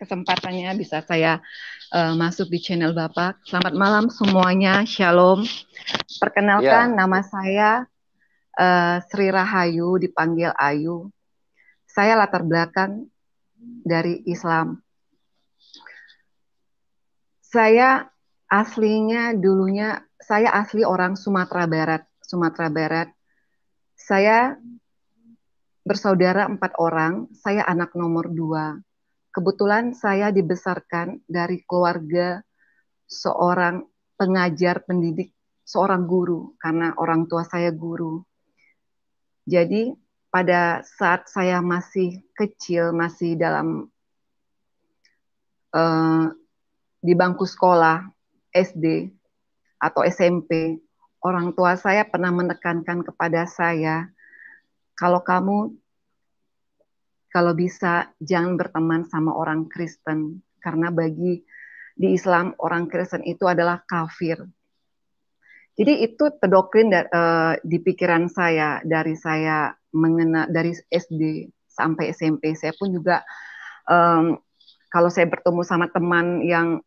kesempatannya bisa saya masuk di channel Bapak. Selamat malam semuanya, Shalom. Perkenalkan, Ya, nama saya Sri Rahayu, dipanggil Ayu. Saya latar belakang dari Islam. Saya aslinya dulunya, saya asli orang Sumatera Barat. Sumatera Barat. Saya bersaudara 4 orang, saya anak nomor 2. Kebetulan saya dibesarkan dari keluarga seorang pengajar pendidik, seorang guru, karena orang tua saya guru. Jadi pada saat saya masih kecil, masih dalam eh, di bangku sekolah SD atau SMP, orang tua saya pernah menekankan kepada saya, kalau kamu kalau bisa jangan berteman sama orang Kristen, karena bagi di Islam orang Kristen itu adalah kafir. Jadi itu terdoktrin di pikiran saya dari saya dari SD sampai SMP. Saya pun juga um, kalau saya bertemu sama teman yang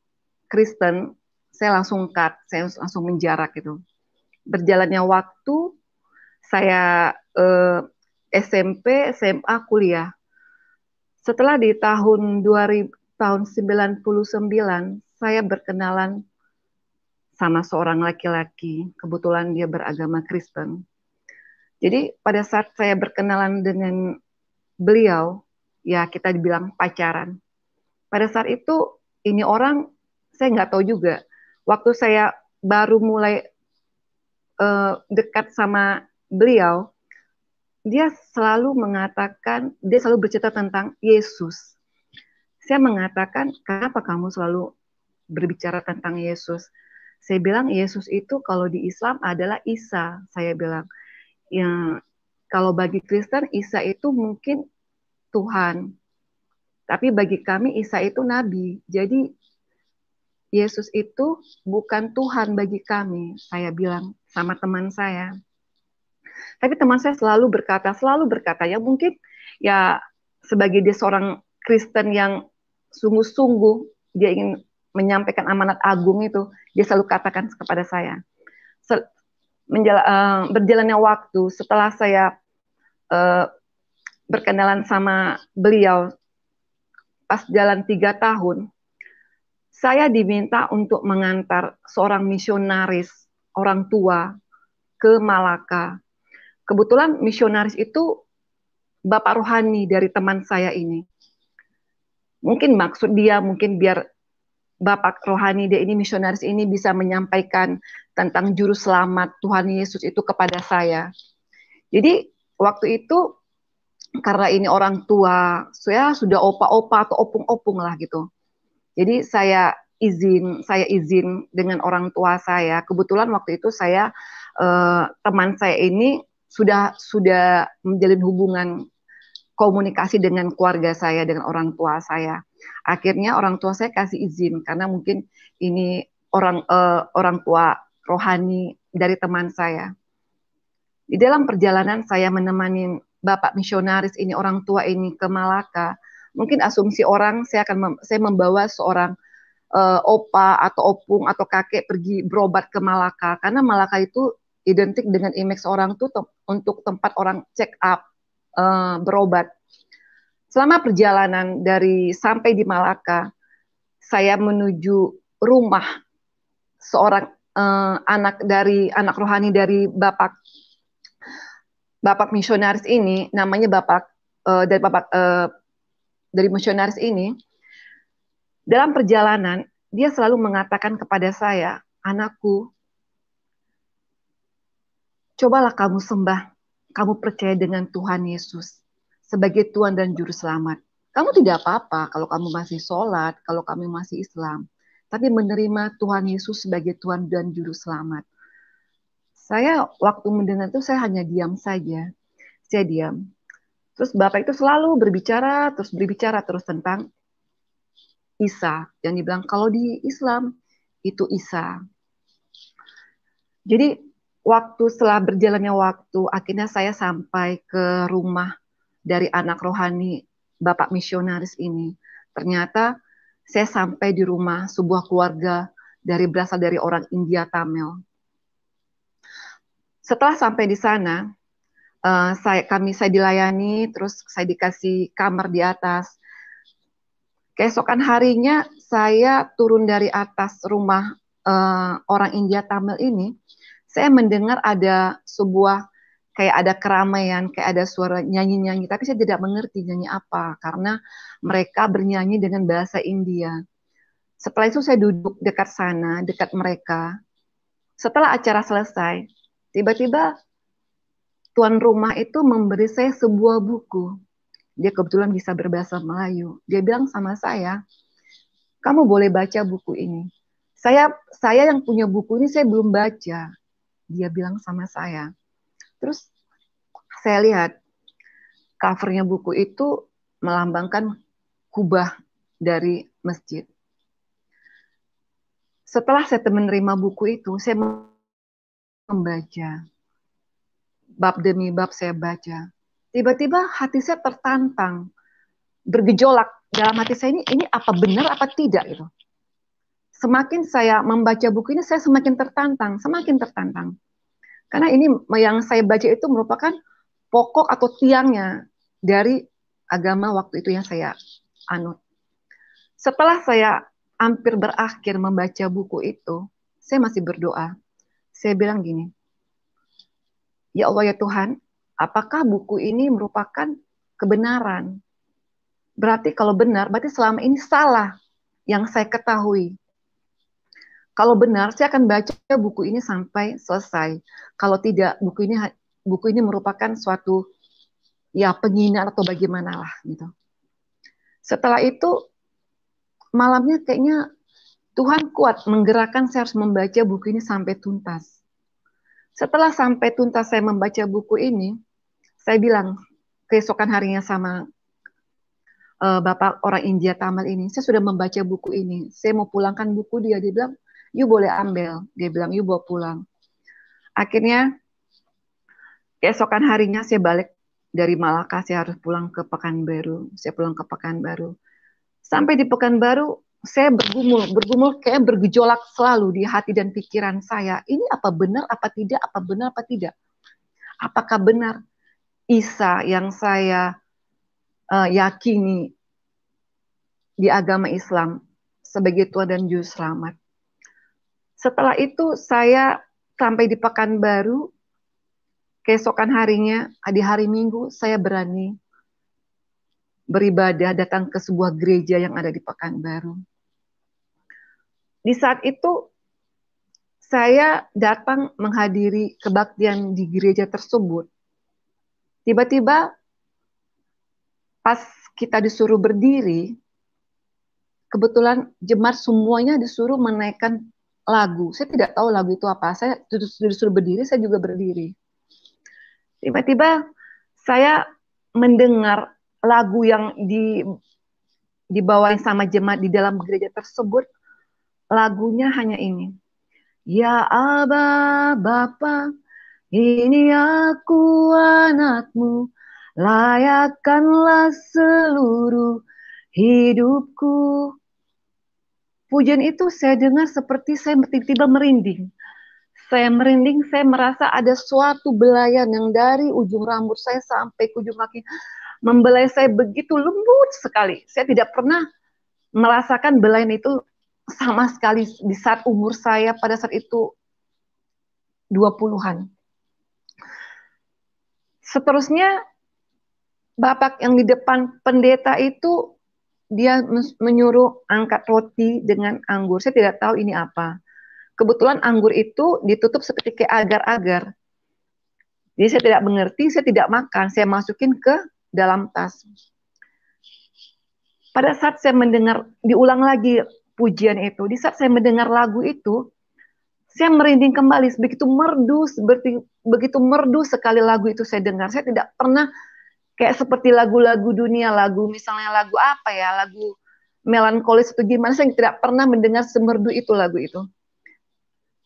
Kristen, saya langsung cut, saya langsung menjarak gitu. Berjalannya waktu, saya SMP, SMA, kuliah. Setelah di tahun 2000, tahun 99, saya berkenalan sama seorang laki-laki. Kebetulan dia beragama Kristen. Jadi pada saat saya berkenalan dengan beliau, ya kita dibilang pacaran. Pada saat itu ini orang saya nggak tahu juga. Waktu saya baru mulai dekat sama beliau, dia selalu mengatakan, dia selalu bercerita tentang Yesus. Saya mengatakan, kenapa kamu selalu berbicara tentang Yesus? Saya bilang Yesus itu kalau di Islam adalah Isa. Saya bilang, ya, kalau bagi Kristen Isa itu mungkin Tuhan, tapi bagi kami Isa itu nabi. Jadi Yesus itu bukan Tuhan bagi kami, saya bilang sama teman saya. Tapi teman saya selalu berkata ya mungkin ya sebagai dia seorang Kristen yang sungguh-sungguh dia ingin menyampaikan amanat agung itu, dia selalu katakan kepada saya. Berjalannya waktu setelah saya uh, berkenalan sama beliau, pas jalan 3 tahun, saya diminta untuk mengantar seorang misionaris orang tua ke Malaka. Kebetulan misionaris itu bapak rohani dari teman saya ini. Mungkin maksud dia, mungkin biar bapak rohani dia ini, misionaris ini bisa menyampaikan tentang juru selamat Tuhan Yesus itu kepada saya. Jadi waktu itu karena ini orang tua, saya sudah opa-opa atau opung-opung lah gitu. Jadi saya izin dengan orang tua saya. Kebetulan waktu itu saya teman saya ini sudah menjalin hubungan komunikasi dengan keluarga saya, dengan orang tua saya. Akhirnya orang tua saya kasih izin karena mungkin ini orang tua rohani dari teman saya. Di dalam perjalanan saya menemani bapak misionaris ini, orang tua ini ke Malaka. Mungkin asumsi orang saya membawa seorang opa atau opung atau kakek pergi berobat ke Malaka, karena Malaka itu identik dengan image orang tuh untuk tempat orang check up, berobat. Selama perjalanan dari sampai di Malaka, saya menuju rumah seorang anak rohani dari bapak misionaris ini, namanya dari misionaris ini. Dalam perjalanan dia selalu mengatakan kepada saya, anakku, cobalah kamu sembah, kamu percaya dengan Tuhan Yesus sebagai Tuhan dan Juru Selamat. Kamu tidak apa-apa kalau kamu masih sholat, kalau kamu masih Islam. Tapi menerima Tuhan Yesus sebagai Tuhan dan Juru Selamat. Saya waktu mendengar itu saya hanya diam saja. Saya diam. Terus Bapak itu selalu berbicara terus tentang Isa. Yang dibilang kalau di Islam itu Isa. Jadi setelah berjalannya waktu, akhirnya saya sampai ke rumah dari anak rohani Bapak misionaris ini. Ternyata saya sampai di rumah sebuah keluarga berasal dari orang India Tamil. Setelah sampai di sana, saya dilayani, terus saya dikasih kamar di atas. Keesokan harinya saya turun dari atas rumah orang India Tamil ini, saya mendengar ada sebuah kayak ada keramaian, kayak ada suara nyanyi-nyanyi, tapi saya tidak mengerti nyanyi apa karena mereka bernyanyi dengan bahasa India. Setelah itu saya duduk dekat sana, dekat mereka. Setelah acara selesai, tiba-tiba tuan rumah itu memberi saya sebuah buku. Dia kebetulan bisa berbahasa Melayu. Dia bilang sama saya, kamu boleh baca buku ini. Saya yang punya buku ini saya belum baca. Dia bilang sama saya. Terus saya lihat covernya buku itu melambangkan kubah dari masjid. Setelah saya menerima buku itu, saya membaca. Bab demi bab saya baca. Tiba-tiba hati saya tertantang, bergejolak dalam hati saya ini apa benar apa tidak gitu. Semakin saya membaca buku ini, saya semakin tertantang, semakin tertantang. Karena ini yang saya baca itu merupakan pokok atau tiangnya dari agama waktu itu yang saya anut. Setelah saya hampir berakhir membaca buku itu, saya masih berdoa. Saya bilang gini, ya Allah ya Tuhan, apakah buku ini merupakan kebenaran? Berarti kalau benar, berarti selama ini salah yang saya ketahui. Kalau benar, saya akan baca buku ini sampai selesai. Kalau tidak, buku ini merupakan suatu ya penghinaan atau bagaimanalah gitu. Setelah itu malamnya kayaknya Tuhan kuat menggerakkan saya harus membaca buku ini sampai tuntas. Setelah sampai tuntas saya membaca buku ini, saya bilang keesokan harinya sama Bapak orang India Tamil ini, saya sudah membaca buku ini. Saya mau pulangkan buku dia. Dia bilang, you boleh ambil. Dia bilang, you bawa pulang. Akhirnya, keesokan harinya saya balik dari Malaka. Saya harus pulang ke Pekanbaru. Saya pulang ke Pekanbaru. Sampai di Pekanbaru, saya bergumul kayak bergejolak selalu di hati dan pikiran saya. Ini apa benar, apa tidak, apa benar, apa tidak. Apakah benar Isa yang saya yakini di agama Islam sebagai Tuhan dan Juru Selamat. Setelah itu saya sampai di Pekanbaru, keesokan harinya, di hari Minggu, saya berani beribadah datang ke sebuah gereja yang ada di Pekanbaru. Di saat itu, saya datang menghadiri kebaktian di gereja tersebut. Tiba-tiba, pas kita disuruh berdiri, kebetulan jemaat semuanya disuruh menaikkan lagu. Saya tidak tahu lagu itu apa. Saya disuruh berdiri, saya juga berdiri. Tiba-tiba saya mendengar lagu yang dibawain sama jemaat di dalam gereja tersebut. Lagunya hanya ini. Ya Aba Bapa, ini aku anakmu, layakkanlah seluruh hidupku. Pujian itu saya dengar seperti saya tiba-tiba merinding. Saya merinding, saya merasa ada suatu belayan yang dari ujung rambut saya sampai ke ujung kaki membelai saya begitu lembut sekali. Saya tidak pernah merasakan belayan itu sama sekali di saat umur saya pada saat itu 20-an. Seterusnya Bapak yang di depan pendeta itu dia menyuruh angkat roti dengan anggur. Saya tidak tahu ini apa. Kebetulan anggur itu ditutup seperti kayak agar-agar. Jadi saya tidak mengerti, saya tidak makan. Saya masukin ke dalam tas. Pada saat saya mendengar, diulang lagi pujian itu, di saat saya mendengar lagu itu, saya merinding kembali, begitu merdu sekali lagu itu saya dengar. Saya tidak pernah kayak seperti lagu-lagu dunia, lagu misalnya lagu apa ya, lagu melankolis atau gimana, saya tidak pernah mendengar semerdu itu lagu itu.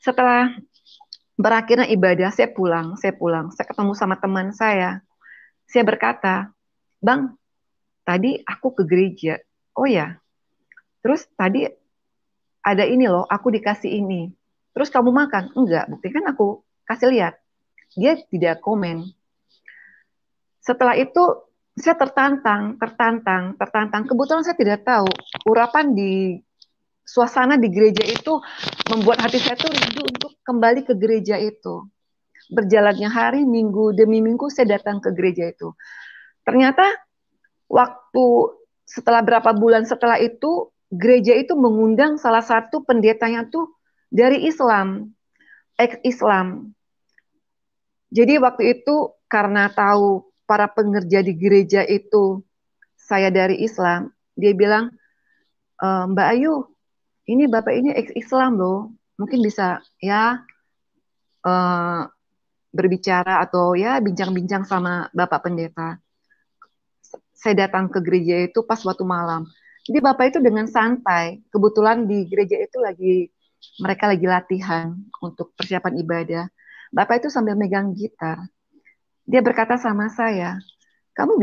Setelah berakhirnya ibadah, saya pulang, saya ketemu sama teman saya berkata, Bang, tadi aku ke gereja, oh ya, terus tadi ada ini loh, aku dikasih ini. Terus kamu makan? Enggak, bukti kan aku kasih lihat. Dia tidak komen. Setelah itu saya tertantang. Kebetulan saya tidak tahu urapan di suasana di gereja itu membuat hati saya tuh rindu untuk kembali ke gereja itu. Berjalannya hari, minggu demi minggu saya datang ke gereja itu. Ternyata waktu setelah berapa bulan setelah itu, gereja itu mengundang salah satu pendetanya tuh dari Islam, ex-Islam. Jadi waktu itu karena tahu para pengerja di gereja itu saya dari Islam, dia bilang, Mbak Ayu, ini Bapak ini ex-Islam loh, mungkin bisa ya eh, berbicara atau ya bincang-bincang sama Bapak Pendeta. Saya datang ke gereja itu pas waktu malam. Jadi Bapak itu dengan santai, kebetulan di gereja itu mereka lagi latihan untuk persiapan ibadah. Bapak itu sambil megang gitar. Dia berkata sama saya, kamu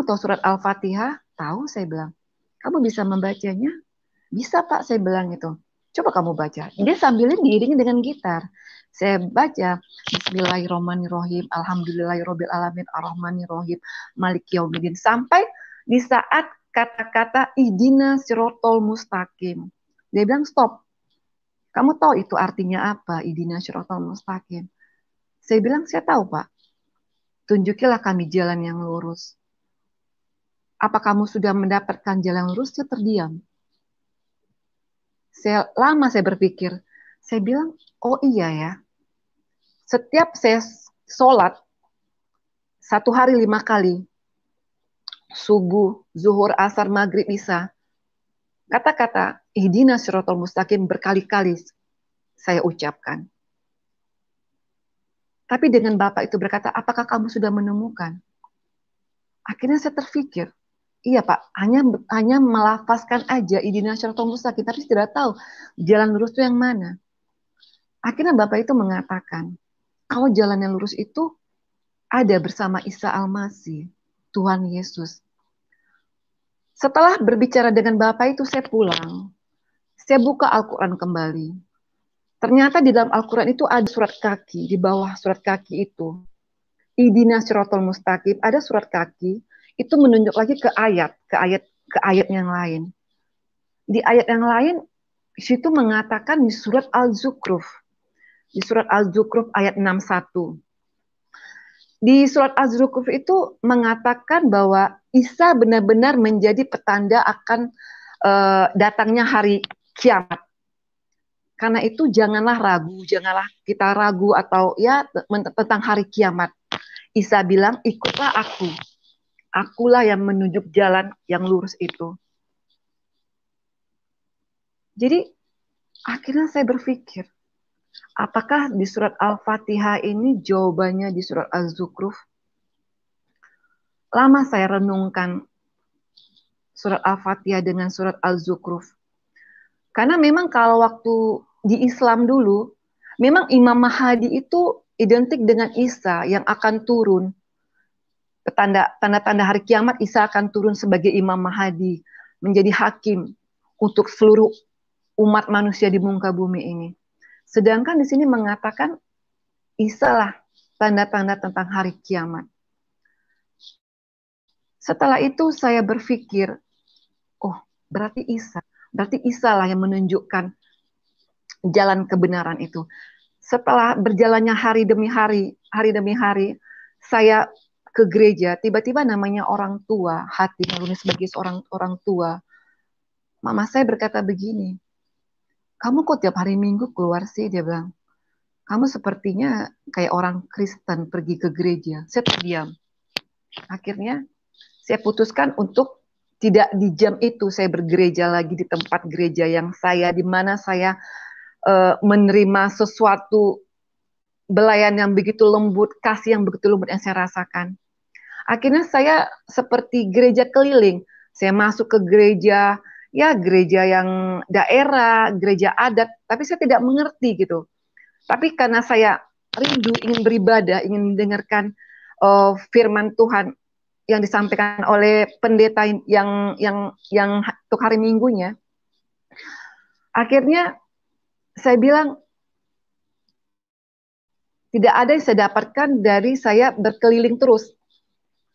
tahu surat Al-Fatihah? Tahu, saya bilang. Kamu bisa membacanya? Bisa Pak, saya bilang itu. Coba kamu baca. Dia sambilnya diiringi dengan gitar. Saya baca Bismillahirrahmanirrahim, Alhamdulillahirabbil alamin, Arrahmanirrahim, Maliki yaumiddin, sampai di saat kata-kata Ihdina Sirotol Mustaqim. Dia bilang stop. Kamu tahu itu artinya apa? Ihdina Sirotol Mustaqim. Saya bilang saya tahu Pak. Tunjukilah kami jalan yang lurus. Apa kamu sudah mendapatkan jalan yang lurus? Dia terdiam. Saya berpikir. Saya bilang, oh iya ya. Setiap saya sholat, 1 hari 5 kali, subuh, zuhur, asar, maghrib, isya, kata-kata Ihdina Sirotol Mustaqim berkali-kali saya ucapkan. Tapi dengan Bapak itu berkata, apakah kamu sudah menemukan? Akhirnya saya terpikir, iya Pak, hanya melafazkan aja Ihdina Sirotol Mustaqim, tapi tidak tahu jalan lurus itu yang mana. Akhirnya Bapak itu mengatakan, kalau jalan yang lurus itu ada bersama Isa Al-Masih, Tuhan Yesus. Setelah berbicara dengan Bapak itu saya pulang. Saya buka Al-Quran kembali. Ternyata di dalam Al-Quran itu ada surat kaki. Di bawah surat kaki itu. Ihdina Sirotol Mustaqim. Ada surat kaki. Itu menunjuk lagi ke ayat yang lain. Di ayat yang lain, situ mengatakan di surat Al-Zukhruf. Di surat Al-Zukhruf ayat 61. Di surat Az-Zukhruf itu mengatakan bahwa Isa benar-benar menjadi petanda akan datangnya hari kiamat. Karena itu janganlah kita ragu atau ya tentang hari kiamat. Isa bilang, ikutlah aku. Akulah yang menunjuk jalan yang lurus itu. Jadi akhirnya saya berpikir, apakah di surat Al-Fatihah ini jawabannya di surat Az-Zukhruf? Lama saya renungkan surat Al-Fatihah dengan surat Al-Zukhruf. Karena memang kalau waktu di Islam dulu, memang Imam Mahdi itu identik dengan Isa yang akan turun. Tanda-tanda hari kiamat, Isa akan turun sebagai Imam Mahdi, menjadi hakim untuk seluruh umat manusia di muka bumi ini. Sedangkan di sini mengatakan Isa lah tanda-tanda tentang hari kiamat. Setelah itu saya berpikir, oh berarti Isa lah yang menunjukkan jalan kebenaran itu. Setelah berjalannya hari demi hari, saya ke gereja, tiba-tiba namanya orang tua, hati nurani sebagai seorang orang tua. Mama saya berkata begini, kamu kok tiap hari Minggu keluar sih? Dia bilang, kamu sepertinya kayak orang Kristen pergi ke gereja. Saya terdiam. Akhirnya saya putuskan untuk tidak di jam itu saya bergereja lagi di tempat gereja di mana saya menerima sesuatu belayan yang begitu lembut, kasih yang begitu lembut yang saya rasakan. Akhirnya saya seperti gereja keliling. Saya masuk ke gereja yang daerah, gereja adat, tapi saya tidak mengerti gitu. Tapi karena saya rindu ingin beribadah, ingin mendengarkan firman Tuhan, yang disampaikan oleh pendeta yang untuk hari Minggunya. Akhirnya saya bilang, tidak ada yang saya dapatkan dari saya berkeliling terus.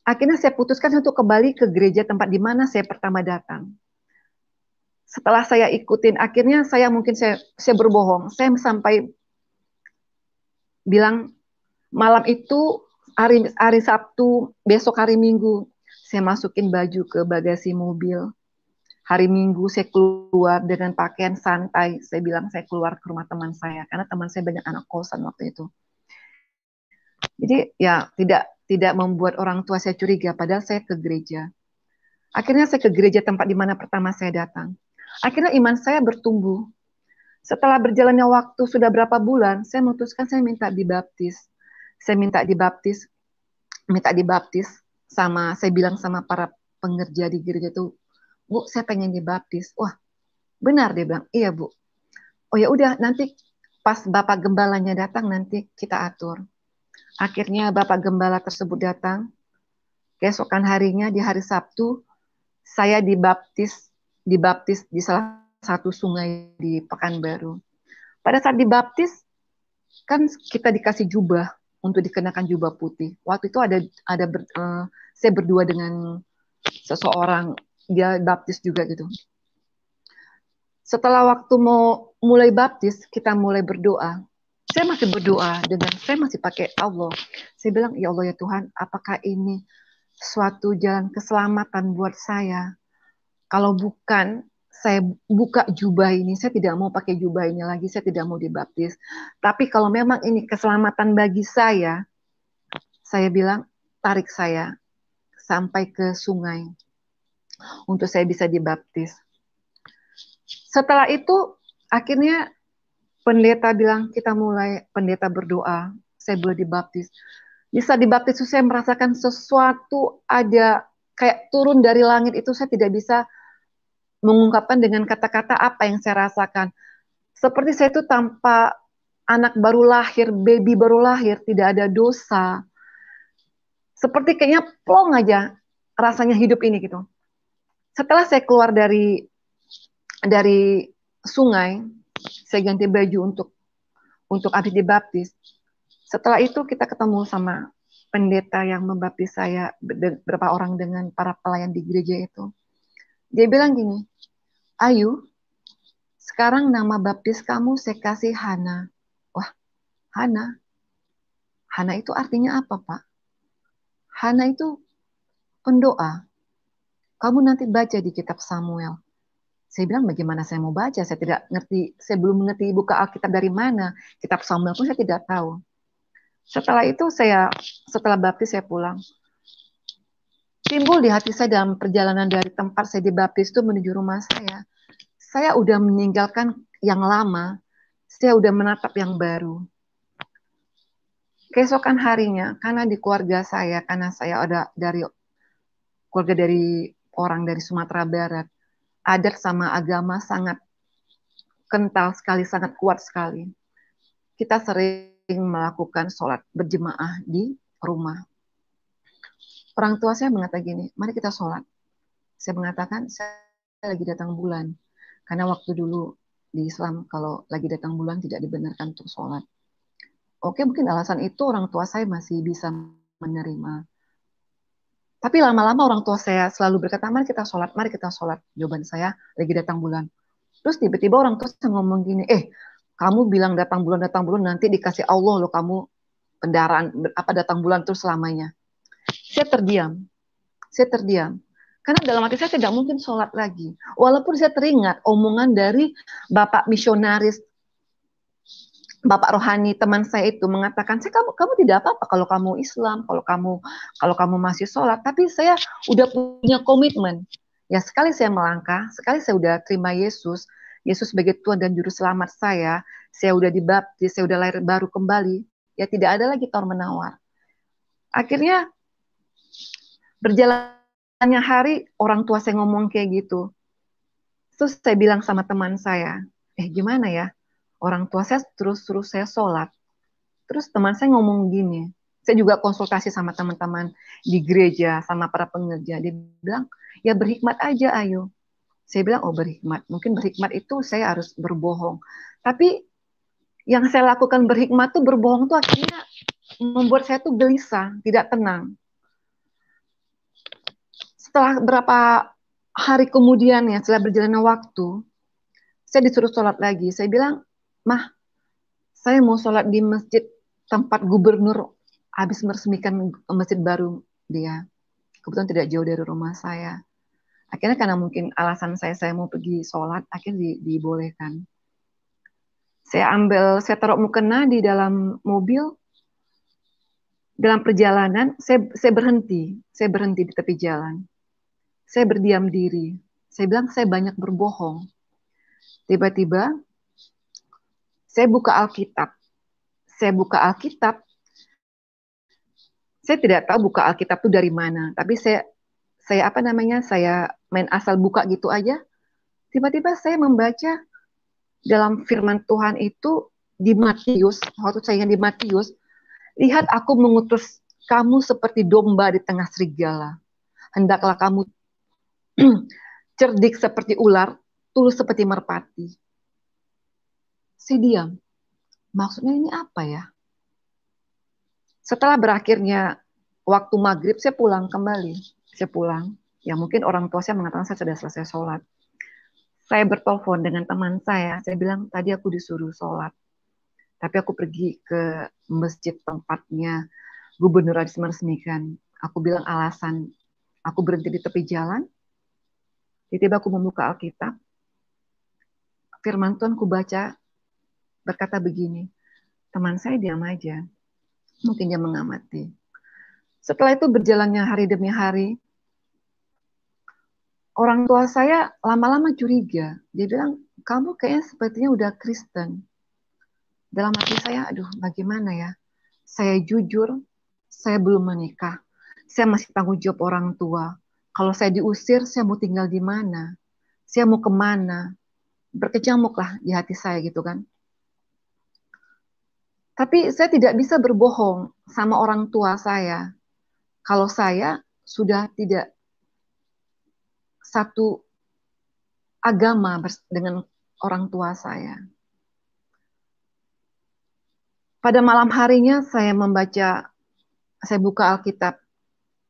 Akhirnya saya putuskan untuk kembali ke gereja tempat di mana saya pertama datang. Setelah saya ikutin, akhirnya saya berbohong. Saya sampai bilang malam itu hari Sabtu, besok hari Minggu, saya masukin baju ke bagasi mobil. Hari Minggu saya keluar dengan pakaian santai. Saya bilang saya keluar ke rumah teman saya karena teman saya banyak anak kosan waktu itu. Jadi ya tidak membuat orang tua saya curiga, padahal saya ke gereja. Akhirnya saya ke gereja tempat di mana pertama saya datang. Akhirnya iman saya bertumbuh. Setelah berjalannya waktu sudah berapa bulan, saya memutuskan saya minta dibaptis. Saya minta dibaptis saya bilang sama para pengerja di gereja itu, Bu, saya pengen dibaptis. Wah, benar dia bilang, iya Bu. Oh ya udah, nanti pas Bapak Gembalanya datang nanti kita atur. Akhirnya Bapak Gembala tersebut datang. Keesokan harinya di hari Sabtu, saya dibaptis di salah satu sungai di Pekanbaru. Pada saat dibaptis, kan kita dikasih jubah untuk dikenakan jubah putih. Waktu itu saya berdua dengan seseorang, dia baptis juga gitu. Setelah waktu mau mulai baptis, kita mulai berdoa. Saya masih berdoa saya masih pakai Allah. Saya bilang, ya Allah ya Tuhan, apakah ini suatu jalan keselamatan buat saya? Kalau bukan, saya buka jubah ini, saya tidak mau pakai jubah ini lagi, saya tidak mau dibaptis. Tapi kalau memang ini keselamatan bagi saya bilang, tarik saya sampai ke sungai untuk saya bisa dibaptis. Setelah itu, akhirnya pendeta bilang, pendeta berdoa, saya boleh dibaptis. Bisa dibaptis itu saya merasakan sesuatu ada kayak turun dari langit itu, saya tidak bisa mengungkapkan dengan kata-kata apa yang saya rasakan. Seperti saya itu tanpa anak baru lahir, baby baru lahir, tidak ada dosa. Seperti kayaknya plong aja rasanya hidup ini gitu. Setelah saya keluar dari sungai, saya ganti baju untuk habis dibaptis. Setelah itu kita ketemu sama pendeta yang membaptis saya, beberapa orang dengan para pelayan di gereja itu. Dia bilang gini, Ayu, sekarang nama baptis kamu saya kasih Hana. Wah, Hana? Hana itu artinya apa, Pak? Hana itu pendoa. Kamu nanti baca di kitab Samuel. Saya bilang, bagaimana saya mau baca? Saya tidak ngerti, saya belum mengerti buka Alkitab dari mana. Kitab Samuel pun saya tidak tahu. Setelah itu setelah baptis saya pulang. Timbul di hati saya dalam perjalanan dari tempat saya dibaptis itu menuju rumah saya. Saya udah meninggalkan yang lama, saya udah menatap yang baru. Keesokan harinya, karena di keluarga saya, karena saya ada keluarga dari orang dari Sumatera Barat, adat sama agama sangat kental sekali, sangat kuat sekali. Kita sering melakukan sholat berjemaah di rumah. Orang tua saya mengatakan gini, mari kita sholat. Saya mengatakan, saya lagi datang bulan. Karena waktu dulu di Islam, kalau lagi datang bulan tidak dibenarkan untuk sholat. Oke, mungkin alasan itu orang tua saya masih bisa menerima. Tapi lama-lama orang tua saya selalu berkata, mari kita sholat, mari kita sholat. Jawaban saya, lagi datang bulan. Terus tiba-tiba orang tua saya ngomong gini, kamu bilang datang bulan, nanti dikasih Allah loh kamu datang bulan terus selamanya. Saya terdiam. Karena dalam hati saya tidak mungkin sholat lagi. Walaupun saya teringat omongan dari Bapak misionaris, Bapak rohani teman saya itu mengatakan, kamu tidak apa-apa kalau kamu Islam, kalau kamu masih sholat. Tapi saya udah punya komitmen. Ya sekali saya melangkah, sekali saya udah terima Yesus sebagai Tuhan dan Juru Selamat saya udah dibaptis, saya udah lahir baru kembali. Ya tidak ada lagi tawar-menawar. Akhirnya berjalannya hari, orang tua saya ngomong kayak gitu. Terus saya bilang sama teman saya, gimana ya? Orang tua saya terus suruh saya sholat. Terus teman saya ngomong gini, Saya juga konsultasi sama teman-teman di gereja, sama para pengerja. Dia bilang, ya berhikmat aja, ayo. Saya bilang, oh berhikmat. Mungkin berhikmat itu saya harus berbohong. Tapi yang saya lakukan berhikmat tuh berbohong tuh akhirnya membuat saya tuh gelisah, tidak tenang. Setelah berapa hari kemudian ya, setelah berjalannya waktu, saya disuruh sholat lagi. Saya bilang, Mah, saya mau sholat di masjid tempat gubernur habis meresmikan masjid baru dia. Kebetulan tidak jauh dari rumah saya. Akhirnya karena mungkin alasan saya mau pergi sholat, akhirnya dibolehkan. Saya taruh mukena di dalam mobil, dalam perjalanan, saya berhenti di tepi jalan. Saya berdiam diri. Saya bilang saya banyak berbohong. Tiba-tiba saya buka Alkitab. Saya tidak tahu buka Alkitab itu dari mana, tapi saya saya main asal buka gitu aja. Tiba-tiba saya membaca dalam firman Tuhan itu di Matius, waktu saya di Matius, lihat aku mengutus kamu seperti domba di tengah serigala. Hendaklah kamu cerdik seperti ular, tulus seperti merpati. Saya diam. Maksudnya ini apa ya? Setelah berakhirnya waktu maghrib, saya pulang kembali. Saya pulang. Ya mungkin orang tua saya mengatakan saya sudah selesai sholat. Saya bertelepon dengan teman saya. Saya bilang, tadi aku disuruh sholat. Tapi aku pergi ke masjid tempatnya gubernur habis meresmikan. Aku bilang alasan, aku berhenti di tepi jalan. Tiba-tiba aku membuka Alkitab. Firman Tuhan ku baca berkata begini, teman saya diam aja. Mungkin dia mengamati. Setelah itu berjalannya hari demi hari, orang tua saya lama-lama curiga. Dia bilang, kamu kayaknya sepertinya udah Kristen. Dalam hati saya, aduh bagaimana ya? Saya jujur, saya belum menikah. Saya masih tanggung jawab orang tua. Kalau saya diusir, saya mau tinggal di mana? Saya mau kemana? Berkecamuklah di hati saya gitu kan. Tapi saya tidak bisa berbohong sama orang tua saya. Kalau saya sudah tidak satu agama dengan orang tua saya. Pada malam harinya saya buka Alkitab,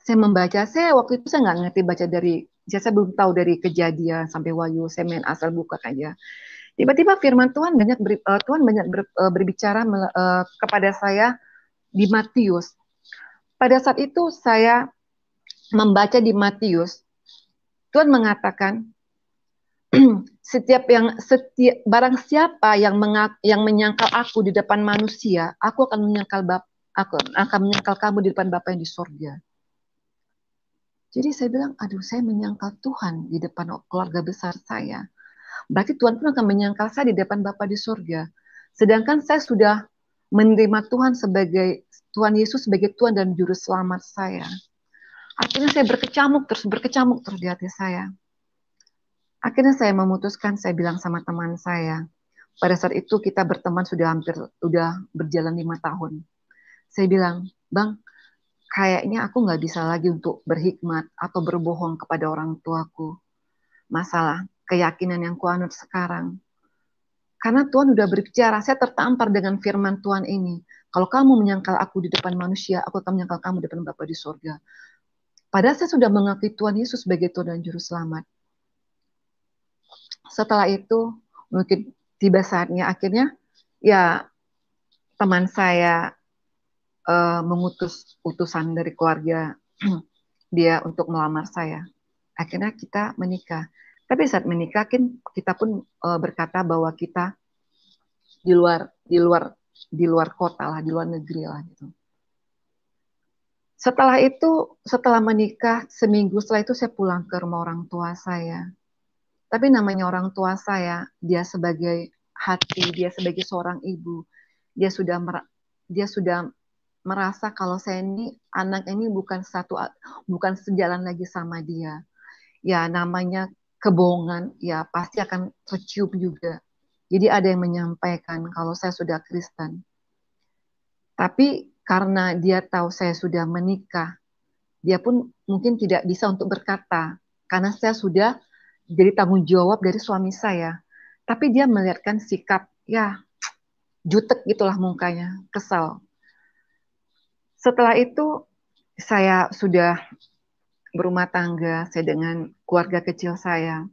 saya membaca, saya waktu itu saya nggak ngerti baca saya belum tahu dari Kejadian sampai Wahyu, saya main asal buka aja. Tiba-tiba firman Tuhan banyak berbicara kepada saya di Matius. Pada saat itu saya membaca di Matius, Tuhan mengatakan, barang siapa yang menyangkal aku di depan manusia, aku akan menyangkal kamu di depan Bapa yang di sorga. Jadi saya bilang, aduh saya menyangkal Tuhan di depan keluarga besar saya. Berarti Tuhan pun akan menyangkal saya di depan Bapa di sorga. Sedangkan saya sudah menerima Tuhan Yesus sebagai Tuhan dan Juru Selamat saya. Akhirnya saya berkecamuk terus di hati saya. Akhirnya saya memutuskan, saya bilang sama teman saya. Pada saat itu kita berteman sudah berjalan 5 tahun. Saya bilang, Bang, kayaknya aku nggak bisa lagi untuk berhikmat atau berbohong kepada orang tuaku. Masalah keyakinan yang kuanut sekarang. Karena Tuhan udah berbicara, saya tertampar dengan firman Tuhan ini. Kalau kamu menyangkal aku di depan manusia, aku akan menyangkal kamu di depan Bapa di sorga. Padahal saya sudah mengakui Tuhan Yesus sebagai Tuhan dan Juru Selamat. Setelah itu, mungkin tiba saatnya akhirnya, ya teman saya mengutus utusan dari keluarga dia untuk melamar saya. Akhirnya kita menikah. Tapi saat menikah kita pun berkata bahwa kita di luar kota lah, di luar negeri lah gitu. Setelah menikah seminggu setelah itu saya pulang ke rumah orang tua saya. Tapi namanya orang tua saya, dia sebagai hati, dia sebagai seorang ibu, dia sudah merasa kalau saya ini anak ini bukan sejalan lagi sama dia. Ya namanya kebohongan ya pasti akan tercium juga. Jadi ada yang menyampaikan kalau saya sudah Kristen. Tapi karena dia tahu saya sudah menikah, dia pun mungkin tidak bisa untuk berkata, karena saya sudah jadi tanggung jawab dari suami saya. Tapi dia melihatkan sikap, ya jutek gitulah mukanya, kesal. Setelah itu saya sudah berumah tangga, saya dengan keluarga kecil saya.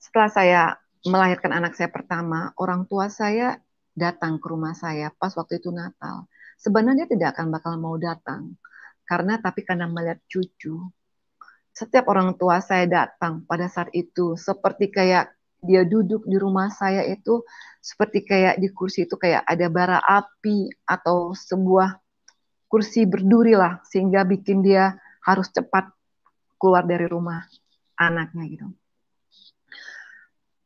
Setelah saya melahirkan anak saya pertama, orang tua saya datang ke rumah saya pas waktu itu Natal. Sebenarnya tidak akan bakal mau datang, karena melihat cucu. Setiap orang tua saya datang pada saat itu, seperti kayak dia duduk di rumah saya itu, seperti kayak di kursi itu kayak ada bara api atau sebuah kursi berduri lah, sehingga bikin dia harus cepat keluar dari rumah anaknya gitu.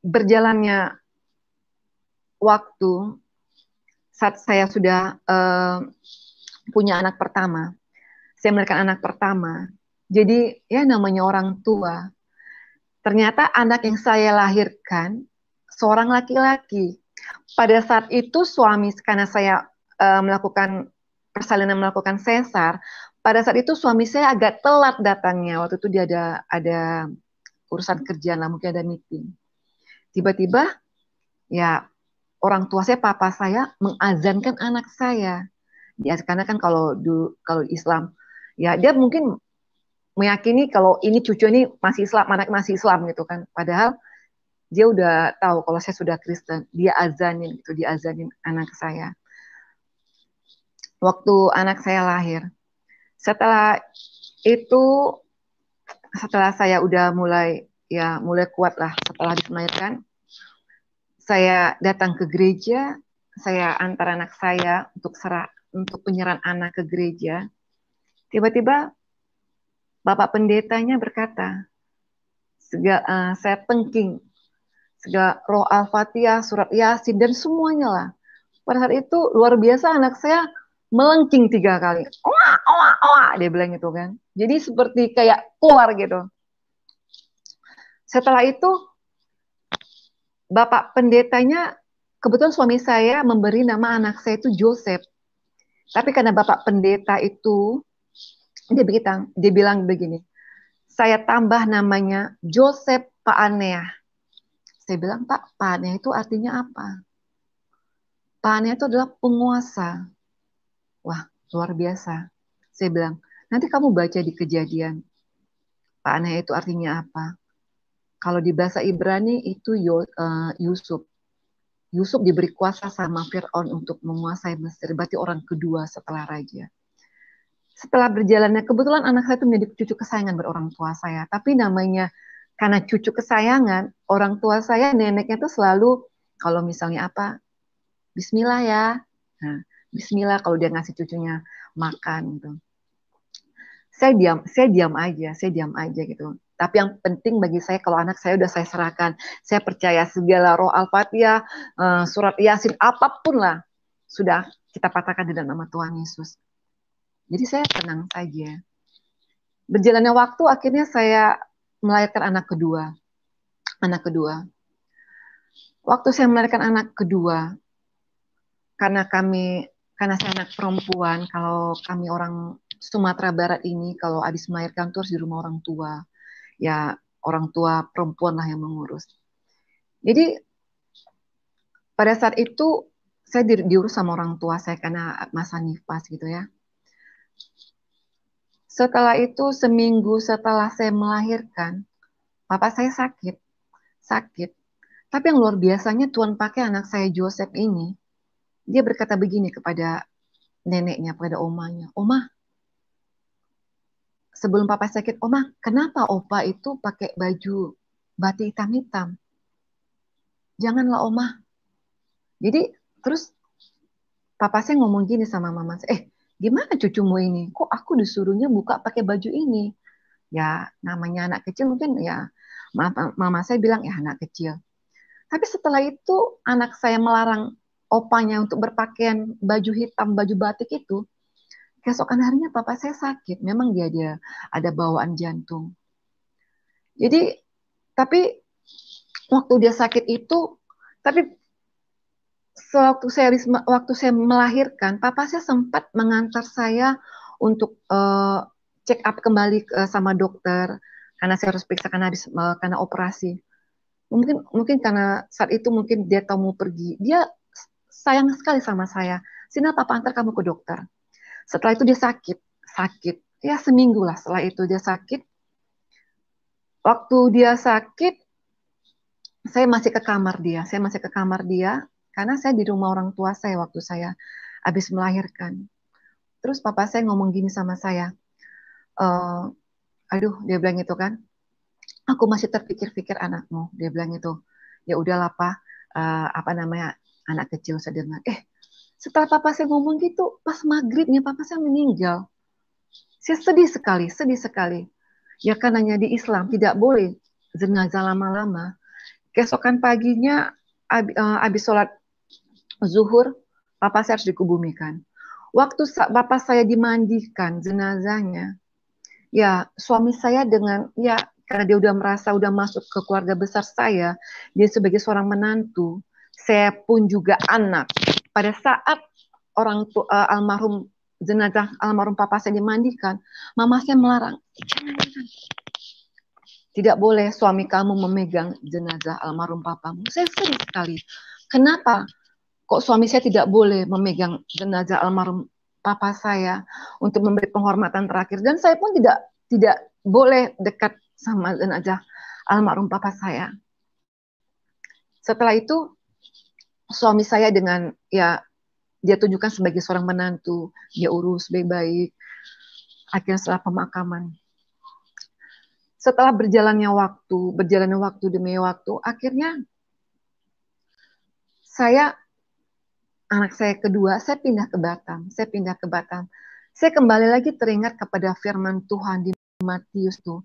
Berjalannya waktu, saat saya sudah punya anak pertama, saya melahirkan anak pertama, jadi ya namanya orang tua, ternyata anak yang saya lahirkan seorang laki-laki. Pada saat itu suami, karena saya melakukan persalinan, melakukan sesar, pada saat itu suami saya agak telat datangnya. Waktu itu dia ada urusan kerjaan lah, mungkin ada meeting. Tiba-tiba ya orang tua saya, papa saya mengazankan anak saya. Ya, karena kan kalau Islam, ya dia mungkin meyakini kalau ini cucu ini masih Islam, anak masih Islam gitu kan. Padahal dia udah tahu kalau saya sudah Kristen. Dia azanin gitu, dia azanin anak saya. Waktu anak saya lahir. Setelah itu, setelah saya udah mulai kuat lah setelah dilahirkan, saya datang ke gereja, saya antar anak saya untuk penyerahan anak ke gereja. Tiba-tiba Bapak pendetanya berkata, saya tengking, segala roh Al-Fatihah, surat Yasin, dan semuanya lah. Pada saat itu luar biasa anak saya melengking 3 kali. Oa, oa, oa, dia bilang gitu kan. Jadi seperti kayak keluar gitu. Setelah itu Bapak pendetanya, kebetulan suami saya memberi nama anak saya itu Joseph. Tapi karena Bapak pendeta itu, dia bilang begini, saya tambah namanya Joseph Paanea. Saya bilang, Pak, Paanea itu artinya apa? Paanea itu adalah penguasa. Wah, luar biasa. Saya bilang, nanti kamu baca di Kejadian. Paanea itu artinya apa? Kalau di bahasa Ibrani itu Yusuf. Yusuf diberi kuasa sama Fir'aun untuk menguasai Mesir. Berarti orang kedua setelah raja. Setelah berjalannya, kebetulan anak saya itu menjadi cucu kesayangan berorang tua saya. Tapi namanya, karena cucu kesayangan, orang tua saya, neneknya itu selalu, kalau misalnya apa, Bismillah ya. Nah, Bismillah kalau dia ngasih cucunya makan gitu. Saya diam aja gitu. Tapi yang penting bagi saya, kalau anak saya udah saya serahkan, saya percaya segala roh Al-Fatihah, surat Yasin, apapun lah, sudah kita patahkan di dalam nama Tuhan Yesus. Jadi saya tenang saja. Berjalannya waktu, akhirnya saya melahirkan anak kedua. Anak kedua. Waktu saya melahirkan anak kedua, karena saya anak perempuan, kalau kami orang Sumatera Barat ini, kalau habis melahirkan tuh harus di rumah orang tua. Ya, orang tua perempuan lah yang mengurus. Jadi, pada saat itu, saya diurus sama orang tua saya karena masa nifas gitu ya. Setelah itu, seminggu setelah saya melahirkan, papa saya sakit. Sakit. Tapi yang luar biasanya Tuhan pakai anak saya Joseph ini, dia berkata begini kepada neneknya, kepada omanya. Oma, sebelum papa sakit, Oma, kenapa opa itu pakai baju batik hitam-hitam? Janganlah Oma. Jadi terus papa saya ngomong gini sama mama saya, gimana cucumu ini? Kok aku disuruhnya buka pakai baju ini? Ya namanya anak kecil mungkin ya, mama saya bilang ya anak kecil. Tapi setelah itu anak saya melarang opanya untuk berpakaian baju hitam, baju batik itu. Keesokan harinya papa saya sakit. Memang dia ada bawaan jantung. Jadi, tapi waktu dia sakit itu, tapi waktu saya melahirkan, papa saya sempat mengantar saya untuk check up kembali sama dokter karena saya harus periksa karena operasi. Mungkin karena saat itu mungkin dia tahu mau pergi. Dia sayang sekali sama saya. Sini papa antar kamu ke dokter. Setelah itu dia sakit. Ya seminggu lah setelah itu dia sakit. Waktu dia sakit, saya masih ke kamar dia. Saya masih ke kamar dia karena saya di rumah orang tua saya waktu saya habis melahirkan. Terus papa saya ngomong gini sama saya, aduh dia bilang itu kan, aku masih terpikir-pikir anakmu. Dia bilang itu, ya udahlah pak, apa namanya anak kecil saya dengar. Setelah papa saya ngomong gitu, pas maghribnya papa saya meninggal. Saya sedih sekali. Ya kan hanya di Islam tidak boleh jenazah lama-lama. Keesokan paginya habis sholat zuhur, papa saya harus dikubumikan. Waktu bapak saya dimandikan jenazahnya, ya suami saya karena dia udah merasa udah masuk ke keluarga besar saya, dia sebagai seorang menantu, saya pun juga anak. Pada saat jenazah almarhum papa saya dimandikan, mama saya melarang, jangan. Tidak boleh suami kamu memegang jenazah almarhum papamu. Saya sedih sekali. Kenapa? Kok suami saya tidak boleh memegang jenazah almarhum papa saya untuk memberi penghormatan terakhir, dan saya pun tidak boleh dekat sama jenazah almarhum papa saya. Setelah itu suami saya dengan dia tunjukkan sebagai seorang menantu, dia urus baik-baik. Akhirnya setelah pemakaman, setelah berjalannya waktu demi waktu, akhirnya anak saya kedua, saya pindah ke Batam. Saya kembali lagi teringat kepada firman Tuhan di Matius tuh,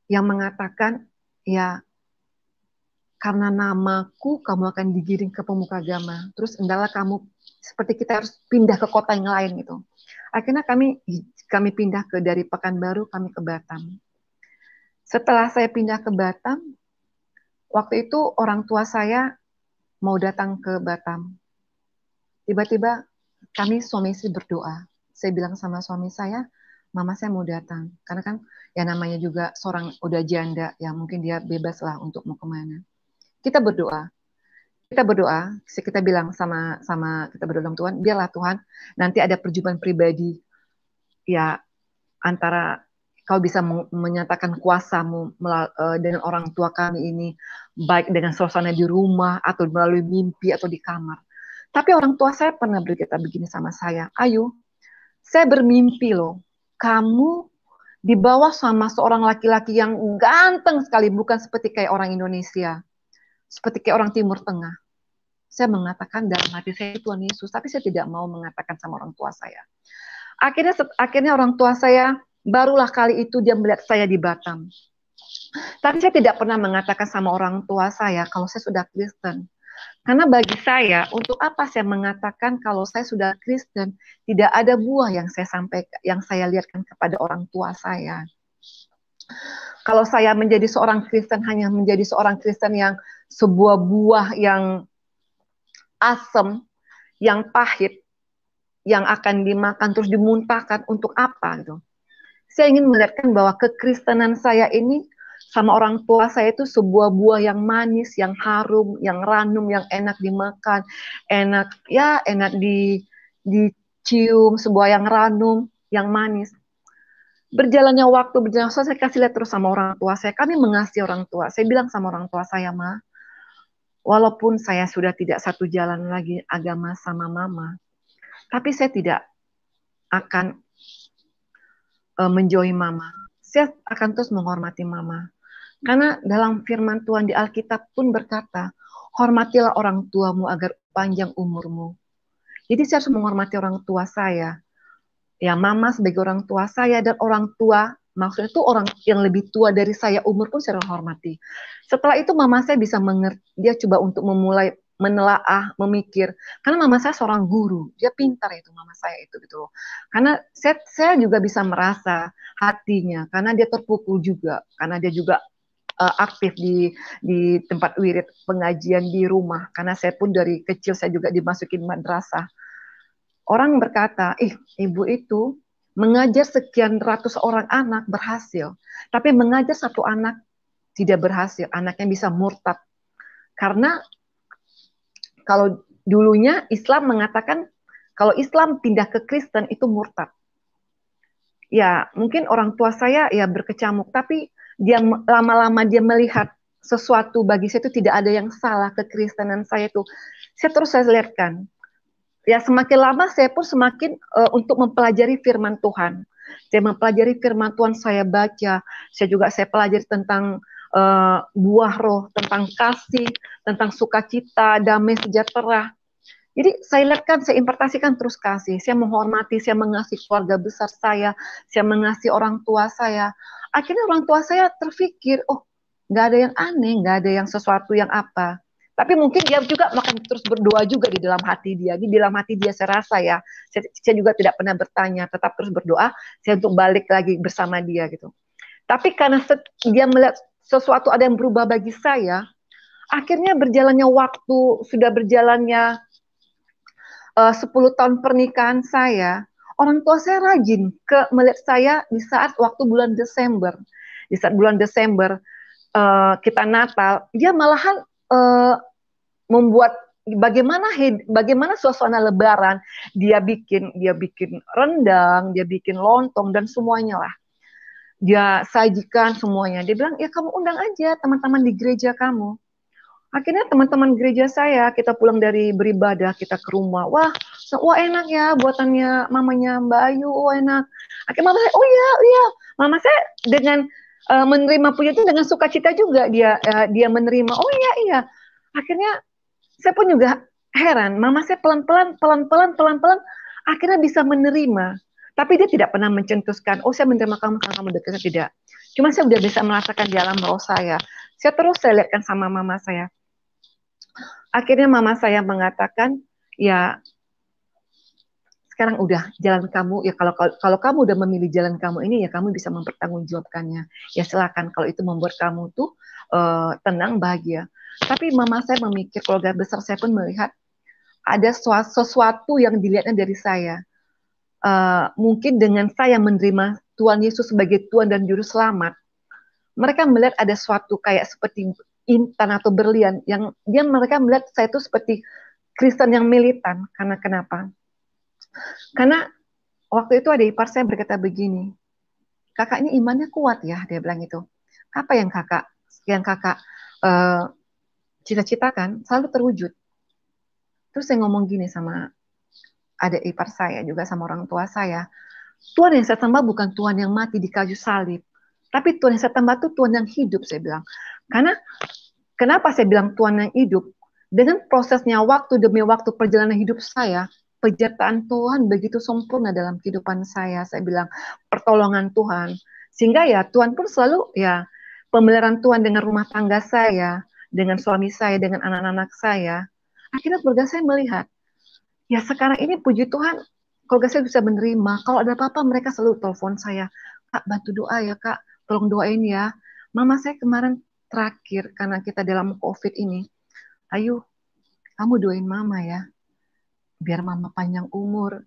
yang mengatakan, ya karena namaku kamu akan digiring ke pemuka agama. Terus hendaklah kamu, seperti kita harus pindah ke kota yang lain gitu. Akhirnya kami pindah dari Pekanbaru, kami ke Batam. Setelah saya pindah ke Batam, waktu itu orang tua saya mau datang ke Batam. Tiba-tiba suami istri berdoa. Saya bilang sama suami saya, mama saya mau datang. Karena kan ya namanya juga seorang udah janda, ya mungkin dia bebas lah untuk mau kemana. Kita berdoa. Kita bilang kita berdoa dalam Tuhan, biarlah Tuhan nanti ada perjumpaan pribadi ya antara kau bisa menyatakan kuasamu dengan orang tua kami ini, baik dengan suasana di rumah, atau melalui mimpi, atau di kamar. Tapi orang tua saya pernah berkata begini sama saya, Ayu, saya bermimpi loh, kamu dibawa sama seorang laki-laki yang ganteng sekali, bukan seperti kayak orang Indonesia, seperti kayak orang Timur Tengah. Saya mengatakan dalam hati saya Tuhan Yesus, tapi saya tidak mau mengatakan sama orang tua saya. Akhirnya orang tua saya barulah kali itu dia melihat saya di Batam. Tapi saya tidak pernah mengatakan sama orang tua saya kalau saya sudah Kristen. Karena bagi saya, untuk apa saya mengatakan kalau saya sudah Kristen, tidak ada buah yang saya lihatkan kepada orang tua saya. Kalau saya menjadi seorang Kristen, hanya menjadi seorang Kristen yang sebuah buah yang asam, yang pahit, yang akan dimakan terus dimuntahkan, untuk apa gitu. Saya ingin melihatkan bahwa kekristenan saya ini sama orang tua saya itu sebuah buah yang manis, yang harum, yang ranum, yang enak dimakan, enak dicium, sebuah yang ranum, yang manis. Berjalannya waktu, saya kasih lihat terus sama orang tua saya. Kami mengasihi orang tua. Saya bilang sama orang tua saya, Ma, walaupun saya sudah tidak satu jalan lagi agama sama Mama, tapi saya tidak akan menjauhi Mama. Saya akan terus menghormati Mama. Karena dalam firman Tuhan di Alkitab pun berkata, hormatilah orang tuamu agar panjang umurmu. Jadi saya harus menghormati orang tua saya. Ya, Mama sebagai orang tua saya, dan orang tua, maksudnya itu orang yang lebih tua dari saya, umur pun saya hormati. Setelah itu Mama saya bisa mengerti, dia coba untuk memulai menelaah, memikir. Karena Mama saya seorang guru, dia pintar itu Mama saya itu gitu loh. Karena saya juga bisa merasa hatinya, karena dia terpukul juga, karena dia juga aktif di tempat wirid pengajian di rumah, karena saya pun dari kecil saya juga dimasukin madrasah. Orang berkata, ibu itu mengajar sekian ratus orang anak berhasil, tapi mengajar satu anak tidak berhasil, anaknya bisa murtad. Karena kalau dulunya Islam mengatakan kalau Islam pindah ke Kristen itu murtad. Ya, mungkin orang tua saya ya berkecamuk, tapi dia lama-lama dia melihat sesuatu bagi saya itu tidak ada yang salah kekristenan saya itu. Saya lihatkan. Ya, semakin lama saya pun semakin untuk mempelajari firman Tuhan. Saya mempelajari firman Tuhan, saya baca, saya pelajari tentang buah roh, tentang kasih, tentang sukacita, damai sejahtera. Jadi saya lihatkan, saya impartasikan terus kasih. Saya menghormati, saya mengasihi keluarga besar saya mengasihi orang tua saya. Akhirnya orang tua saya terpikir, oh nggak ada yang aneh, nggak ada yang sesuatu yang apa. Tapi mungkin dia juga makan terus berdoa juga di dalam hati dia. Di dalam hati dia saya rasa ya, saya juga tidak pernah bertanya, tetap terus berdoa, saya untuk balik lagi bersama dia gitu. Tapi karena dia melihat sesuatu ada yang berubah bagi saya, akhirnya berjalannya waktu, sudah berjalannya 10 tahun pernikahan saya, orang tua saya rajin melihat saya di saat waktu bulan Desember. Di saat bulan Desember kita Natal, dia malahan membuat bagaimana suasana Lebaran. Dia bikin rendang, dia bikin lontong dan semuanya lah. Dia sajikan semuanya. Dia bilang, ya kamu undang aja teman-teman di gereja kamu. Akhirnya teman-teman gereja saya, kita pulang dari beribadah, kita ke rumah. Wah enak ya buatannya mamanya Mbak Ayu, enak. Akhirnya mama saya, oh iya. Mama saya dengan menerima punya itu dengan sukacita juga dia menerima. Oh iya. Akhirnya saya pun juga heran. Mama saya pelan-pelan akhirnya bisa menerima. Tapi dia tidak pernah mencetuskan, oh saya menerima kamu karena kamu dekat, tidak. Cuma saya sudah bisa merasakan di alam roh saya. Saya lihatkan sama mama saya. Akhirnya mama saya mengatakan, ya sekarang udah jalan kamu, ya kalau kamu udah memilih jalan kamu ini, ya kamu bisa mempertanggungjawabkannya. Ya silakan kalau itu membuat kamu tuh tenang, bahagia. Tapi mama saya memikir, keluarga besar saya pun melihat ada sesuatu yang dilihatnya dari saya. Mungkin dengan saya menerima Tuhan Yesus sebagai Tuhan dan Juru Selamat, mereka melihat ada suatu kayak seperti intan atau berlian yang mereka melihat saya itu seperti Kristen yang militan. Karena kenapa? Karena waktu itu ada ipar saya berkata begini, kakak ini imannya kuat ya, dia bilang itu. Apa yang kakak cita-citakan selalu terwujud. Terus saya ngomong gini sama adik ipar saya juga sama orang tua saya, Tuhan yang saya sembah bukan Tuhan yang mati di kayu salib, tapi Tuhan yang saya sembah itu Tuhan yang hidup, saya bilang. Karena kenapa saya bilang Tuhan yang hidup? Dengan prosesnya waktu demi waktu perjalanan hidup saya, penyertaan Tuhan begitu sempurna dalam kehidupan saya bilang pertolongan Tuhan. Sehingga ya Tuhan pun selalu ya pemeliharaan Tuhan dengan rumah tangga saya, dengan suami saya, dengan anak-anak saya. Akhirnya keluarga saya melihat, ya sekarang ini puji Tuhan, keluarga saya bisa menerima. Kalau ada apa-apa mereka selalu telepon saya, Kak bantu doa ya Kak, tolong doain ya. Mama saya kemarin terakhir karena kita dalam COVID ini, ayo kamu doain mama ya, biar mama panjang umur.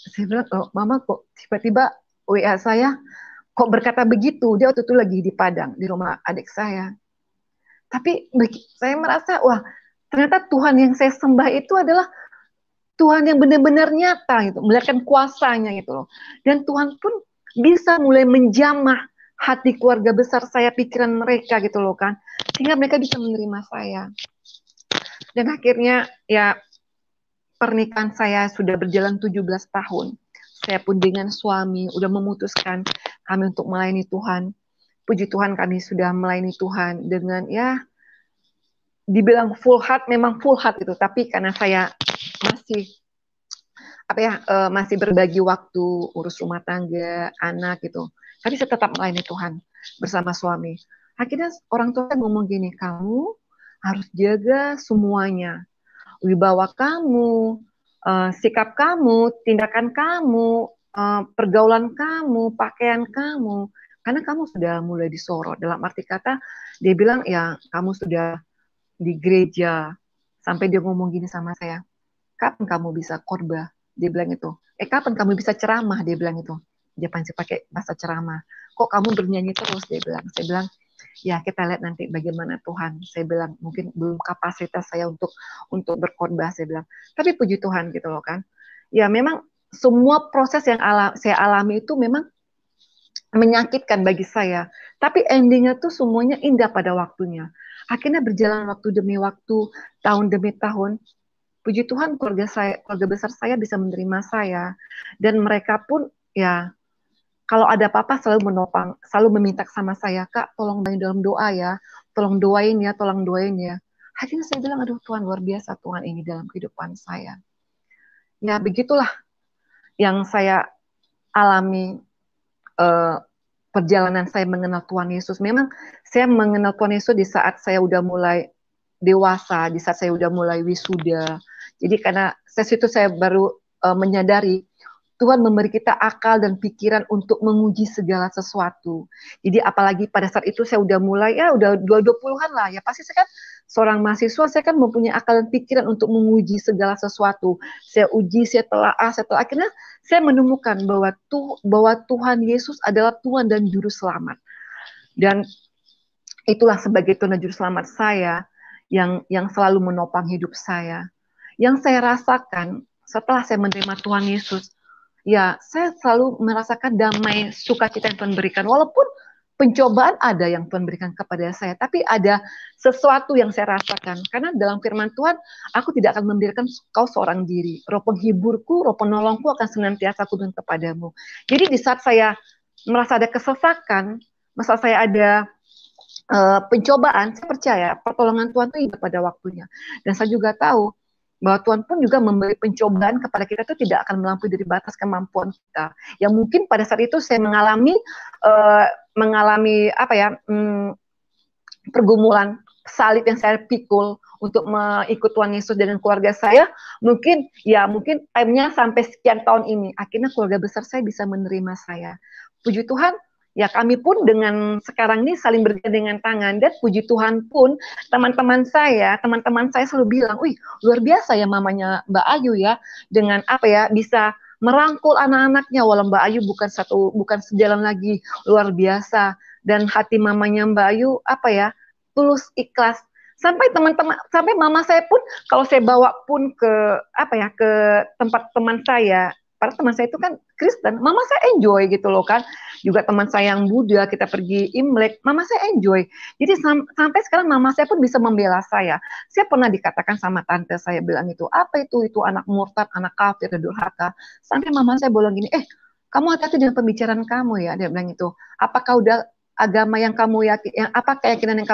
Saya bilang, oh, mama kok tiba-tiba WA saya kok berkata begitu. Dia waktu itu lagi di Padang, di rumah adik saya. Tapi saya merasa, wah ternyata Tuhan yang saya sembah itu adalah Tuhan yang benar-benar nyata gitu, melihatkan kuasanya gitu loh. Dan Tuhan pun bisa mulai menjamah hati keluarga besar saya, pikiran mereka gitu loh kan. Sehingga mereka bisa menerima saya. Dan akhirnya ya pernikahan saya sudah berjalan 17 tahun. Saya pun dengan suami udah memutuskan kami untuk melayani Tuhan. Puji Tuhan kami sudah melayani Tuhan dengan ya dibilang full heart, memang full heart itu. Tapi karena saya masih masih berbagi waktu urus rumah tangga, anak gitu. Tapi saya tetap melayani Tuhan bersama suami. Akhirnya orang tua ngomong gini, kamu harus jaga semuanya. Wibawa kamu, sikap kamu, tindakan kamu, pergaulan kamu, pakaian kamu. karena kamu sudah mulai disorot. Dalam arti kata, dia bilang ya kamu sudah di gereja, sampai dia ngomong gini sama saya, kapan kamu bisa khotbah? Dia bilang itu. Kapan kamu bisa ceramah? Dia bilang itu. Dia pasti pakai bahasa ceramah. Kok kamu bernyanyi terus? Dia bilang. Saya bilang, ya kita lihat nanti bagaimana Tuhan. Saya bilang mungkin belum kapasitas saya untuk berkhotbah. Saya bilang. Tapi puji Tuhan gitu loh kan. Ya memang semua proses yang saya alami itu memang menyakitkan bagi saya. Tapi endingnya tuh semuanya indah pada waktunya. Akhirnya berjalan waktu demi waktu, tahun demi tahun. Puji Tuhan keluarga besar saya bisa menerima saya. Dan mereka pun ya kalau ada apa-apa selalu menopang, selalu meminta sama saya, Kak tolong bantu dalam doa ya, tolong doain ya, tolong doain ya. Akhirnya saya bilang, aduh Tuhan luar biasa Tuhan ini dalam kehidupan saya. Ya begitulah yang saya alami perjalanan saya mengenal Tuhan Yesus. Memang saya mengenal Tuhan Yesus di saat saya udah mulai dewasa, di saat saya udah mulai wisuda. Jadi karena situ saya baru menyadari Tuhan memberi kita akal dan pikiran untuk menguji segala sesuatu. Jadi apalagi pada saat itu saya udah mulai, ya udah 20-an lah, ya pasti saya kan seorang mahasiswa, saya kan mempunyai akal dan pikiran untuk menguji segala sesuatu. Saya uji, saya telah, akhirnya saya menemukan bahwa Tuhan Yesus adalah Tuhan dan Juru Selamat. Dan itulah sebagai Tuhan dan Juru Selamat saya yang selalu menopang hidup saya. Yang saya rasakan setelah saya menerima Tuhan Yesus, ya saya selalu merasakan damai sukacita yang Tuhan berikan. Walaupun pencobaan ada yang Tuhan berikan kepada saya, tapi ada sesuatu yang saya rasakan. Karena dalam firman Tuhan, aku tidak akan membiarkan kau seorang diri. Roh penghiburku, roh penolongku akan senantiasa aku berikan kepadamu. Jadi di saat saya merasa ada kesesakan, masa saya ada pencobaan, saya percaya pertolongan Tuhan itu hidup pada waktunya. Dan saya juga tahu bahwa Tuhan pun juga memberi pencobaan kepada kita itu tidak akan melampaui dari batas kemampuan kita. Yang mungkin pada saat itu saya mengalami pergumulan salib yang saya pikul untuk mengikut Tuhan Yesus dengan keluarga saya. Mungkin time-nya sampai sekian tahun ini. Akhirnya keluarga besar saya bisa menerima saya. Puji Tuhan, ya kami pun dengan sekarang ini saling bergandengan tangan, dan puji Tuhan pun teman-teman saya selalu bilang, wih luar biasa ya mamanya Mbak Ayu ya, dengan bisa merangkul anak-anaknya, walau Mbak Ayu bukan sejalan lagi, luar biasa. Dan hati mamanya Mbak Ayu tulus ikhlas. Sampai mama saya pun kalau saya bawa pun ke tempat teman saya, para teman saya itu kan Kristen, mama saya enjoy gitu loh kan. Juga teman saya yang Buddha, kita pergi Imlek, mama saya enjoy. Jadi sampai sekarang mama saya pun bisa membela saya. Saya pernah dikatakan sama tante saya bilang itu, apa itu anak murtad, anak kafir, durhaka. Sampai mama saya bilang gini, kamu hati-hati dengan pembicaraan kamu ya, dia bilang itu. Apakah udah agama yang kamu yakin, apa keyakinan yang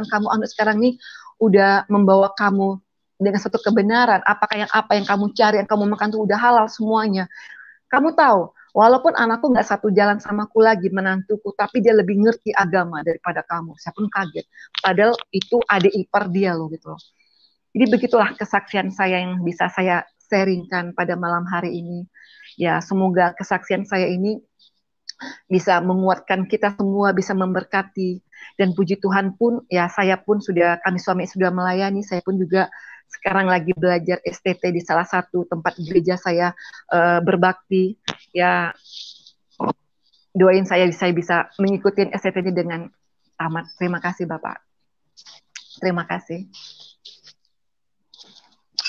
kamu anut sekarang ini udah membawa kamu dengan satu kebenaran? Apakah apa yang kamu cari, yang kamu makan itu udah halal semuanya? Kamu tahu, walaupun anakku nggak satu jalan sama aku lagi, menantuku, tapi dia lebih ngerti agama daripada kamu. Saya pun kaget. Padahal itu adik ipar dia loh gitu loh. Jadi begitulah kesaksian saya yang bisa saya sharingkan pada malam hari ini. Ya, semoga kesaksian saya ini bisa menguatkan kita semua, bisa memberkati. Dan puji Tuhan pun, ya saya pun kami suami sudah melayani, saya pun juga sekarang lagi belajar STT di salah satu tempat gereja saya berbakti. Ya, doain saya bisa mengikuti STT ini dengan tamat. Terima kasih Bapak. Terima kasih.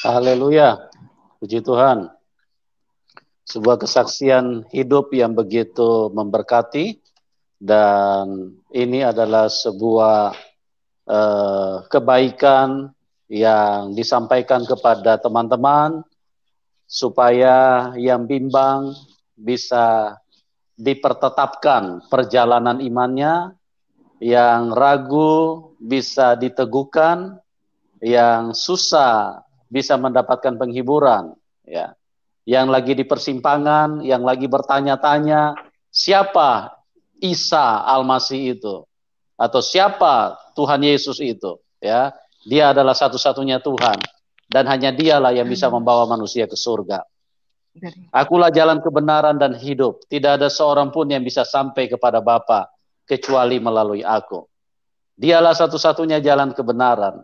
Haleluya. Puji Tuhan. Sebuah kesaksian hidup yang begitu memberkati, dan ini adalah sebuah kebaikan yang disampaikan kepada teman-teman supaya yang bimbang bisa dipertetapkan perjalanan imannya, yang ragu bisa diteguhkan, yang susah bisa mendapatkan penghiburan, ya. Yang lagi di persimpangan, yang lagi bertanya-tanya, siapa Isa Al-Masih itu? Atau siapa Tuhan Yesus itu? Ya, Dia adalah satu-satunya Tuhan, dan hanya Dialah yang bisa membawa manusia ke surga. Akulah jalan kebenaran dan hidup. Tidak ada seorang pun yang bisa sampai kepada Bapa kecuali melalui aku. Dialah satu-satunya jalan kebenaran.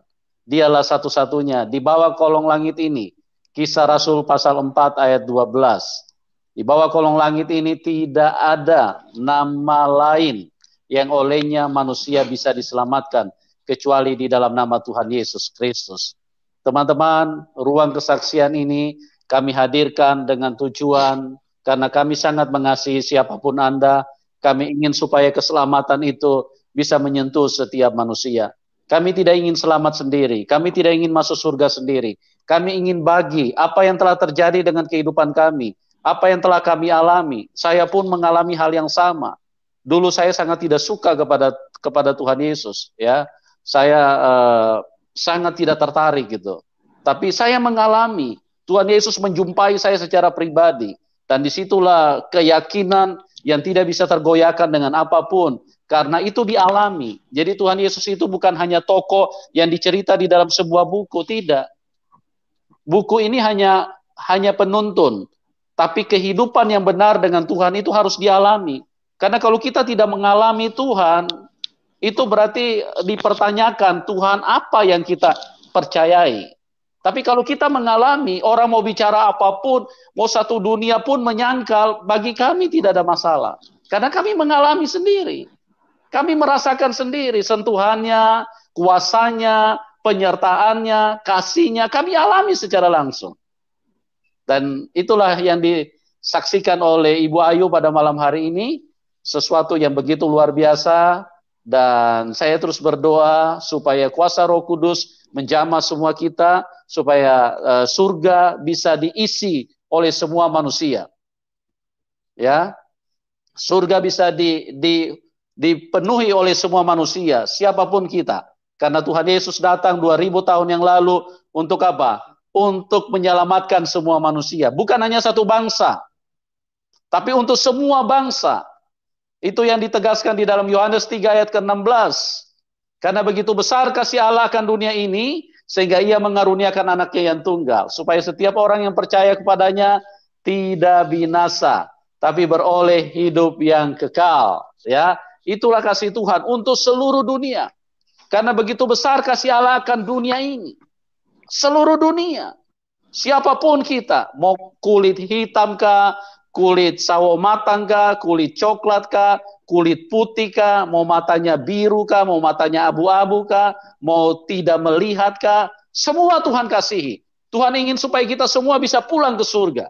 Dialah satu-satunya. Di bawah kolong langit ini, Kisah Rasul pasal 4 ayat 12. Di bawah kolong langit ini tidak ada nama lain yang olehnya manusia bisa diselamatkan kecuali di dalam nama Tuhan Yesus Kristus. Teman-teman, ruang kesaksian ini kami hadirkan dengan tujuan karena kami sangat mengasihi siapapun Anda. Kami ingin supaya keselamatan itu bisa menyentuh setiap manusia. Kami tidak ingin selamat sendiri. Kami tidak ingin masuk surga sendiri. Kami ingin bagi apa yang telah terjadi dengan kehidupan kami. Apa yang telah kami alami. Saya pun mengalami hal yang sama. Dulu saya sangat tidak suka kepada Tuhan Yesus. Ya, saya sangat tidak tertarik gitu. Tapi saya mengalami Tuhan Yesus menjumpai saya secara pribadi. Dan disitulah keyakinan yang tidak bisa tergoyahkan dengan apapun. Karena itu dialami. Jadi Tuhan Yesus itu bukan hanya tokoh yang dicerita di dalam sebuah buku. Tidak. Buku ini hanya penuntun. Tapi kehidupan yang benar dengan Tuhan itu harus dialami. Karena kalau kita tidak mengalami Tuhan, itu berarti dipertanyakan Tuhan apa yang kita percayai. Tapi kalau kita mengalami, orang mau bicara apapun, mau satu dunia pun menyangkal, bagi kami tidak ada masalah. Karena kami mengalami sendiri. Kami merasakan sendiri sentuhannya, kuasanya, penyertaannya, kasihnya, kami alami secara langsung. Dan itulah yang disaksikan oleh Ibu Ayu pada malam hari ini, sesuatu yang begitu luar biasa, dan saya terus berdoa supaya kuasa Roh Kudus menjamah semua kita, supaya surga bisa diisi oleh semua manusia. Ya, surga bisa dipenuhi oleh semua manusia, siapapun kita. Karena Tuhan Yesus datang 2000 tahun yang lalu untuk apa? Untuk menyelamatkan semua manusia. Bukan hanya satu bangsa, tapi untuk semua bangsa. Itu yang ditegaskan di dalam Yohanes 3 ayat ke-16. Karena begitu besar kasih Allah akan dunia ini, sehingga ia mengaruniakan anaknya yang tunggal. Supaya setiap orang yang percaya kepadanya tidak binasa, tapi beroleh hidup yang kekal. Ya, itulah kasih Tuhan untuk seluruh dunia. Karena begitu besar kasih Allah akan dunia ini. Seluruh dunia. Siapapun kita, mau kulit hitam kah, kulit sawo matang kah, kulit coklat kah, kulit putih kah, mau matanya biru kah, mau matanya abu-abu kah, mau tidak melihat kah, semua Tuhan kasihi. Tuhan ingin supaya kita semua bisa pulang ke surga.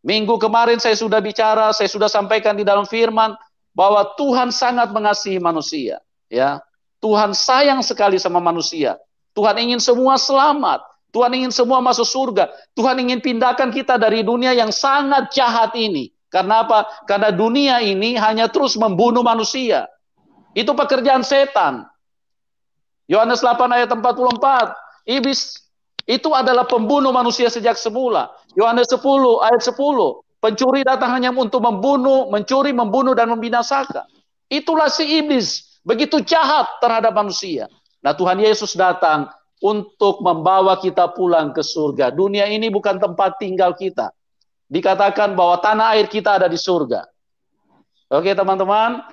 Minggu kemarin saya sudah bicara, saya sudah sampaikan di dalam firman bahwa Tuhan sangat mengasihi manusia, ya. Tuhan sayang sekali sama manusia. Tuhan ingin semua selamat. Tuhan ingin semua masuk surga. Tuhan ingin pindahkan kita dari dunia yang sangat jahat ini. Karena apa? Karena dunia ini hanya terus membunuh manusia. Itu pekerjaan setan. Yohanes 8 ayat 44. Iblis itu adalah pembunuh manusia sejak semula. Yohanes 10 ayat 10. Pencuri datang hanya untuk membunuh, mencuri, membunuh, dan membinasakan. Itulah si iblis. Begitu jahat terhadap manusia. Nah, Tuhan Yesus datang untuk membawa kita pulang ke surga. Dunia ini bukan tempat tinggal kita. Dikatakan bahwa tanah air kita ada di surga. Oke, teman-teman.